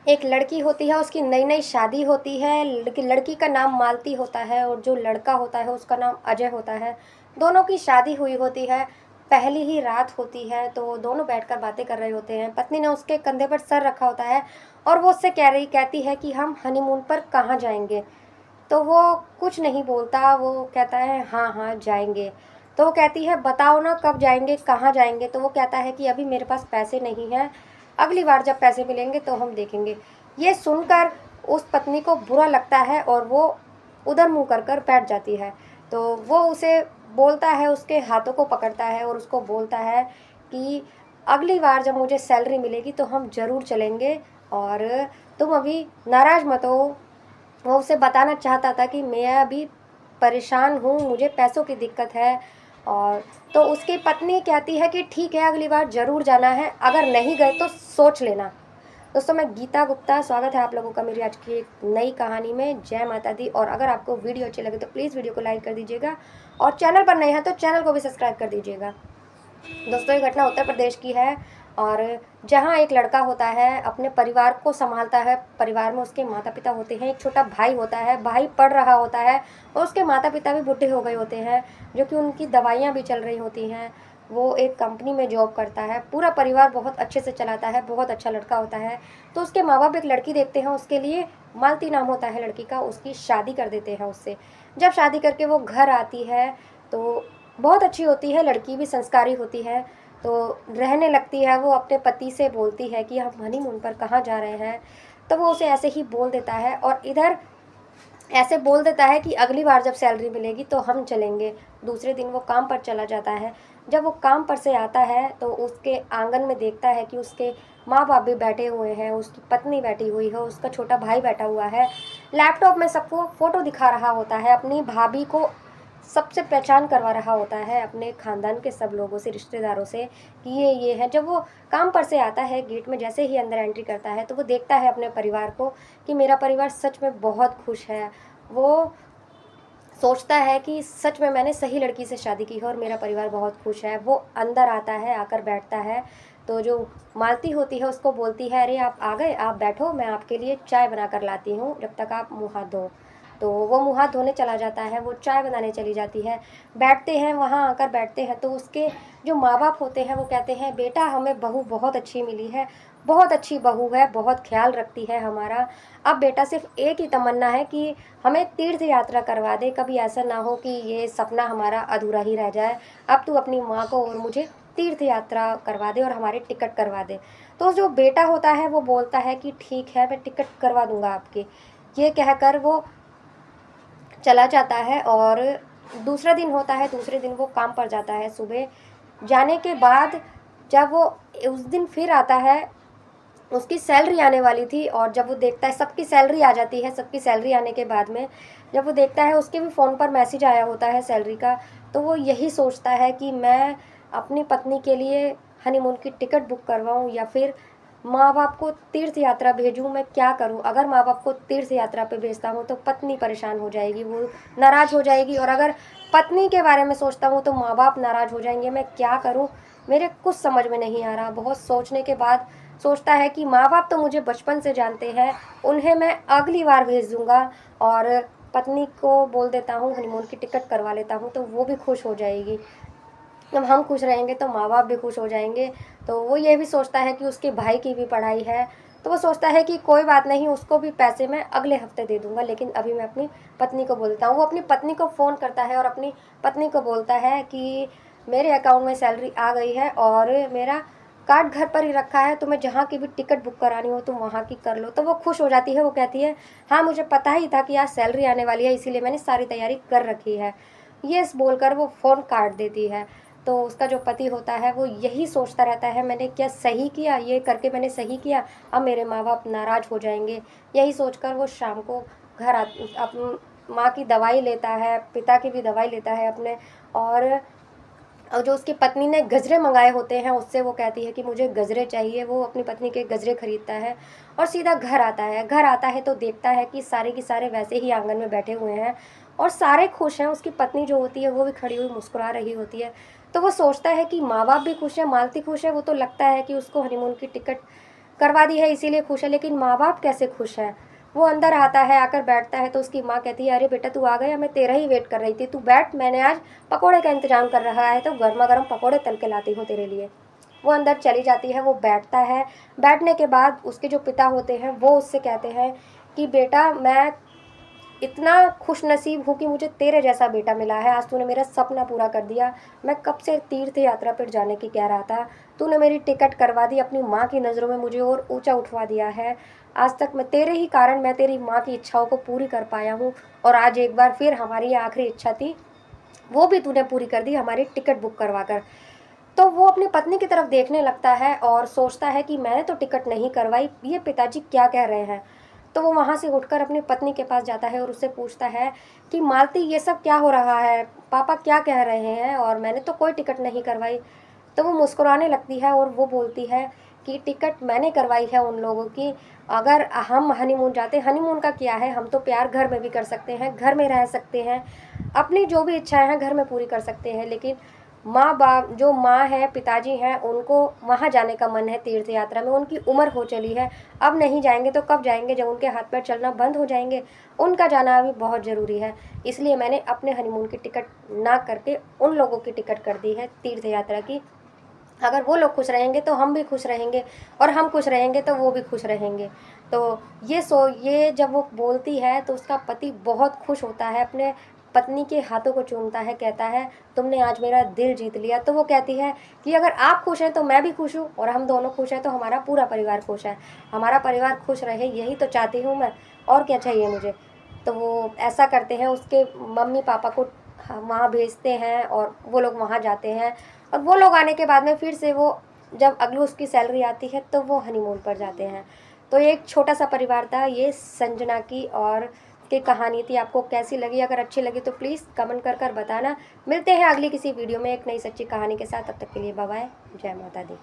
एक लड़की होती है, उसकी नई नई शादी होती है। लड़की लड़की का नाम मालती होता है और जो लड़का होता है उसका नाम अजय होता है। दोनों की शादी हुई होती है, पहली ही रात होती है, तो दोनों बैठकर बातें कर रहे होते हैं। पत्नी ने उसके कंधे पर सर रखा होता है और वो उससे कहती है कि हम हनीमून पर कहाँ जाएंगे। तो वो कुछ नहीं बोलता, वो कहता है हाँ हाँ जाएंगे। तो वो कहती है बताओ ना कब जाएंगे, कहाँ जाएंगे। तो वो कहता है कि अभी मेरे पास पैसे नहीं हैं, अगली बार जब पैसे मिलेंगे तो हम देखेंगे। ये सुनकर उस पत्नी को बुरा लगता है और वो उधर मुंह कर कर बैठ जाती है। तो वो उसे बोलता है, उसके हाथों को पकड़ता है और उसको बोलता है कि अगली बार जब मुझे सैलरी मिलेगी तो हम ज़रूर चलेंगे, और तुम अभी नाराज़ मत हो। वो उसे बताना चाहता था कि मैं अभी परेशान हूँ, मुझे पैसों की दिक्कत है। और तो उसकी पत्नी कहती है कि ठीक है, अगली बार ज़रूर जाना है, अगर नहीं गए तो सोच लेना। दोस्तों, मैं गीता गुप्ता, स्वागत है आप लोगों का मेरी आज की एक नई कहानी में। जय माता दी। और अगर आपको वीडियो अच्छी लगे तो प्लीज़ वीडियो को लाइक कर दीजिएगा और चैनल पर नए हैं तो चैनल को भी सब्सक्राइब कर दीजिएगा। दोस्तों, ये घटना उत्तर प्रदेश की है, और जहाँ एक लड़का होता है, अपने परिवार को संभालता है। परिवार में उसके माता पिता होते हैं, एक छोटा भाई होता है, भाई पढ़ रहा होता है और उसके माता पिता भी बूढ़े हो गए होते हैं, जो कि उनकी दवाइयाँ भी चल रही होती हैं। वो एक कंपनी में जॉब करता है, पूरा परिवार बहुत अच्छे से चलाता है, बहुत अच्छा लड़का होता है। तो उसके माँ बाप एक लड़की देखते हैं, उसके लिए मालती नाम होता है लड़की का, उसकी शादी कर देते हैं उससे। जब शादी करके वो घर आती है तो बहुत अच्छी होती है, लड़की भी संस्कारी होती है। तो रहने लगती है, वो अपने पति से बोलती है कि हम हनीमून पर कहाँ जा रहे हैं। तो वो उसे ऐसे ही बोल देता है और इधर ऐसे बोल देता है कि अगली बार जब सैलरी मिलेगी तो हम चलेंगे। दूसरे दिन वो काम पर चला जाता है। जब वो काम पर से आता है तो उसके आंगन में देखता है कि उसके माँ बाप भी बैठे हुए हैं, उसकी पत्नी बैठी हुई है, उसका छोटा भाई बैठा हुआ है। लैपटॉप में सबको फ़ोटो दिखा रहा होता है, अपनी भाभी को सबसे पहचान करवा रहा होता है, अपने ख़ानदान के सब लोगों से, रिश्तेदारों से, कि ये है। जब वो काम पर से आता है, गेट में जैसे ही अंदर एंट्री करता है तो वो देखता है अपने परिवार को, कि मेरा परिवार सच में बहुत खुश है। वो सोचता है कि सच में मैंने सही लड़की से शादी की है और मेरा परिवार बहुत खुश है। वो अंदर आता है, आकर बैठता है। तो जो मालती होती है उसको बोलती है, अरे आप आ गए, आप बैठो, मैं आपके लिए चाय बना कर लाती हूँ, जब तक आप मुँह हाथ धो। तो वो मुँह हाथ धोने चला जाता है, वो चाय बनाने चली जाती है। बैठते हैं, वहाँ आकर बैठते हैं तो उसके जो माँ बाप होते हैं वो कहते हैं, बेटा हमें बहू बहुत अच्छी मिली है, बहुत अच्छी बहू है, बहुत ख्याल रखती है हमारा। अब बेटा सिर्फ एक ही तमन्ना है कि हमें तीर्थ यात्रा करवा दे, कभी ऐसा ना हो कि ये सपना हमारा अधूरा ही रह जाए। अब तू अपनी माँ को और मुझे तीर्थ यात्रा करवा दे और हमारी टिकट करवा दे। तो जो बेटा होता है वो बोलता है कि ठीक है, मैं टिकट करवा दूंगा आपकी। ये कहकर वो चला जाता है। और दूसरा दिन होता है, दूसरे दिन वो काम पर जाता है। सुबह जाने के बाद जब वो उस दिन फिर आता है, उसकी सैलरी आने वाली थी, और जब वो देखता है सबकी सैलरी आ जाती है, सबकी सैलरी आने के बाद में जब वो देखता है उसके भी फ़ोन पर मैसेज आया होता है सैलरी का, तो वो यही सोचता है कि मैं अपनी पत्नी के लिए हनीमून की टिकट बुक करवाऊँ या फिर माँ बाप को तीर्थ यात्रा भेजूँ। मैं क्या करूँ? अगर माँ बाप को तीर्थ यात्रा पे भेजता हूँ तो पत्नी परेशान हो जाएगी, वो नाराज़ हो जाएगी, और अगर पत्नी के बारे में सोचता हूँ तो माँ बाप नाराज़ हो जाएंगे। मैं क्या करूँ? मेरे कुछ समझ में नहीं आ रहा। बहुत सोचने के बाद सोचता है कि माँ बाप तो मुझे बचपन से जानते हैं, उन्हें मैं अगली बार भेज दूँगा, और पत्नी को बोल देता हूँ हनीमून की टिकट करवा लेता हूँ तो वो भी खुश हो जाएगी। जब हम खुश रहेंगे तो माँ बाप भी खुश हो जाएंगे। तो वो ये भी सोचता है कि उसके भाई की भी पढ़ाई है, तो वो सोचता है कि कोई बात नहीं, उसको भी पैसे मैं अगले हफ्ते दे दूँगा, लेकिन अभी मैं अपनी पत्नी को बोलता हूँ। वो अपनी पत्नी को फ़ोन करता है और अपनी पत्नी को बोलता है कि मेरे अकाउंट में सैलरी आ गई है और मेरा कार्ड घर पर ही रखा है, तुम्हें जहाँ की भी टिकट बुक करानी हो तुम वहाँ की कर लो। तो वो खुश हो जाती है, वो कहती है हाँ मुझे पता ही था कि आज सैलरी आने वाली है, इसीलिए मैंने सारी तैयारी कर रखी है। ये बोलकर वो फ़ोन काट देती है। तो उसका जो पति होता है वो यही सोचता रहता है, मैंने क्या सही किया, ये करके मैंने सही किया, अब मेरे माँ बाप नाराज़ हो जाएंगे। यही सोचकर वो शाम को घर अपनी माँ की दवाई लेता है, पिता की भी दवाई लेता है अपने। और जो उसकी पत्नी ने गजरे मंगाए होते हैं उससे वो कहती है कि मुझे गजरे चाहिए। वो अपनी पत्नी के गजरे खरीदता है और सीधा घर आता है। घर आता है तो देखता है कि सारे के सारे वैसे ही आंगन में बैठे हुए हैं और सारे खुश हैं। उसकी पत्नी जो होती है वो भी खड़ी हुई मुस्कुरा रही होती है। तो वो सोचता है कि माँ बाप भी खुश हैं, मालती खुश है, वो तो लगता है कि उसको हनीमून की टिकट करवा दी है इसीलिए खुश है, लेकिन माँ बाप कैसे खुश हैं? वो अंदर आता है, आकर बैठता है तो उसकी माँ कहती है, अरे बेटा तू आ गया, मैं तेरा ही वेट कर रही थी, तू बैठ, मैंने आज पकोड़े का इंतजाम कर रहा है तो गर्मा गर्म पकोड़े तल के लाती हूँ तेरे लिए। वो अंदर चली जाती है, वो बैठता है। बैठने के बाद उसके जो पिता होते हैं वो उससे कहते हैं कि बेटा मैं इतना खुश नसीब हूँ कि मुझे तेरे जैसा बेटा मिला है, आज तूने मेरा सपना पूरा कर दिया। मैं कब से तीर्थ यात्रा पर जाने की कह रहा था, तूने मेरी टिकट करवा दी, अपनी माँ की नज़रों में मुझे और ऊंचा उठवा दिया है। आज तक मैं तेरे ही कारण मैं तेरी माँ की इच्छाओं को पूरी कर पाया हूँ, और आज एक बार फिर हमारी आखिरी इच्छा थी वो भी तूने पूरी कर दी, हमारी टिकट बुक करवा कर। तो वो अपनी पत्नी की तरफ देखने लगता है और सोचता है कि मैंने तो टिकट नहीं करवाई, ये पिताजी क्या कह रहे हैं। तो वो वहाँ से उठकर अपनी पत्नी के पास जाता है और उससे पूछता है कि मालती ये सब क्या हो रहा है, पापा क्या कह रहे हैं, और मैंने तो कोई टिकट नहीं करवाई। तो वो मुस्कुराने लगती है और वो बोलती है कि टिकट मैंने करवाई है उन लोगों की। अगर हम हनीमून जाते, हनीमून का क्या है, हम तो प्यार घर में भी कर सकते हैं, घर में रह सकते हैं, अपनी जो भी इच्छाएं हैं घर में पूरी कर सकते हैं। लेकिन माँ बाप जो माँ है, पिताजी हैं, उनको वहाँ जाने का मन है तीर्थ यात्रा में, उनकी उम्र हो चली है, अब नहीं जाएंगे तो कब जाएंगे जब उनके हाथ पैर चलना बंद हो जाएंगे। उनका जाना अभी बहुत ज़रूरी है, इसलिए मैंने अपने हनीमून की टिकट ना करके उन लोगों की टिकट कर दी है तीर्थ यात्रा की। अगर वो लोग खुश रहेंगे तो हम भी खुश रहेंगे, और हम खुश रहेंगे तो वो भी खुश रहेंगे। तो ये जब वो बोलती है तो उसका पति बहुत खुश होता है, अपने पत्नी के हाथों को चूमता है, कहता है तुमने आज मेरा दिल जीत लिया। तो वो कहती है कि अगर आप खुश हैं तो मैं भी खुश हूँ, और हम दोनों खुश हैं तो हमारा पूरा परिवार खुश है। हमारा परिवार खुश रहे यही तो चाहती हूँ मैं, और क्या चाहिए मुझे। तो वो ऐसा करते हैं, उसके मम्मी पापा को वहाँ भेजते हैं और वो लोग वहाँ जाते हैं। और वो लोग आने के बाद में फिर से वो जब अगली उसकी सैलरी आती है तो वो हनीमून पर जाते हैं। तो एक छोटा सा परिवार था ये संजना की और की कहानी थी। आपको कैसी लगी? अगर अच्छी लगी तो प्लीज़ कमेंट कर बताना। मिलते हैं अगली किसी वीडियो में एक नई सच्ची कहानी के साथ। तब तक के लिए बाय बाय, जय माता दी।